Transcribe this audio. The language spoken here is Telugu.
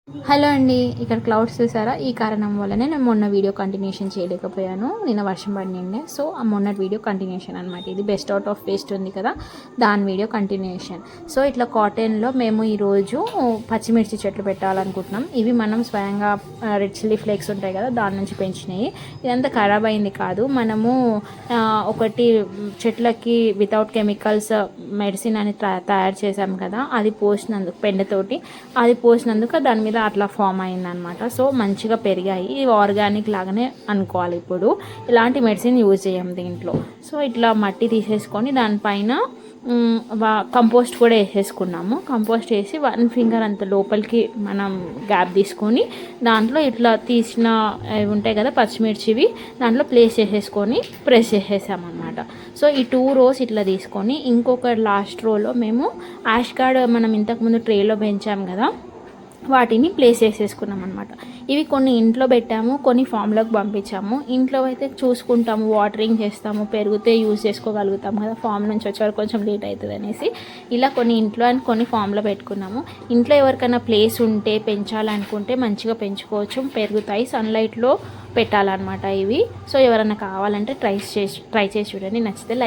హలో అండి, ఇక్కడ క్లౌడ్స్ చూసారా? ఈ కారణం వల్లనే నేను మొన్న వీడియో కంటిన్యూషన్ చేయలేకపోయాను. నిన్న వర్షం పడిండే, సో ఆ మొన్నటి వీడియో కంటిన్యూషన్ అనమాట. ఇది బెస్ట్ అవుట్ ఆఫ్ వేస్ట్ ఉంది కదా, దాని వీడియో కంటిన్యూషన్. సో ఇట్లా కాటన్లో మేము ఈరోజు పచ్చిమిర్చి చెట్లు పెట్టాలనుకుంటున్నాం. ఇవి మనం స్వయంగా రెడ్ చిల్లీ ఫ్లేక్స్ ఉంటాయి కదా, దాని నుంచి పెంచినాయి. ఇదంతా ఖరాబ్ అయింది కాదు, మనము ఒకటి చెట్లకి వితౌట్ కెమికల్స్ మెడిసిన్ అని తయారు చేసాం కదా, అది పోసినందుకు పెండతోటి అది పోసినందుకు దాని మీద అట్లా ఫామ్ అయిందనమాట. సో మంచిగా పెరిగాయి. ఇవి ఆర్గానిక్ లాగానే అనుకోవాలి. ఇప్పుడు ఇలాంటి మెడిసిన్ యూజ్ చేయం దీంట్లో. సో ఇట్లా మట్టి తీసేసుకొని దానిపైన కంపోస్ట్ కూడా వేసేసుకున్నాము. కంపోస్ట్ వేసి 1 ఫింగర్ అంత లోపలికి మనం గ్యాప్ తీసుకొని దాంట్లో ఇట్లా తీసిన ఉంటాయి కదా పచ్చిమిర్చివి, దాంట్లో ప్లేస్ చేసేసుకొని ప్రెస్ చేసేసామన్నమాట. సో ఈ 2 రోస్ ఇట్లా తీసుకొని ఇంకొక లాస్ట్ రోలో మేము యాష్ గార్డ్ మనం ఇంతకుముందు ట్రేలో పెంచాము కదా, వాటిని ప్లేస్ చేసేసుకున్నాం అనమాట. ఇవి కొన్ని ఇంట్లో పెట్టాము, కొన్ని ఫామ్లోకి పంపించాము. ఇంట్లో అయితే చూసుకుంటాము, వాటరింగ్ చేస్తాము, పెరిగితే యూజ్ చేసుకోగలుగుతాం కదా, ఫామ్ నుంచి వచ్చేవారు కొంచెం లేట్ అవుతుంది అనేసి ఇలా కొన్ని ఇంట్లో అండ్ కొన్ని ఫామ్లో పెట్టుకున్నాము. ఇంట్లో ఎవరికైనా ప్లేస్ ఉంటే పెంచాలనుకుంటే మంచిగా పెంచుకోవచ్చు, పెరుగుతాయి. సన్లైట్లో పెట్టాలన్నమాట ఇవి. సో ఎవరైనా కావాలంటే ట్రై చేసి చూడండి. నచ్చితే లైక్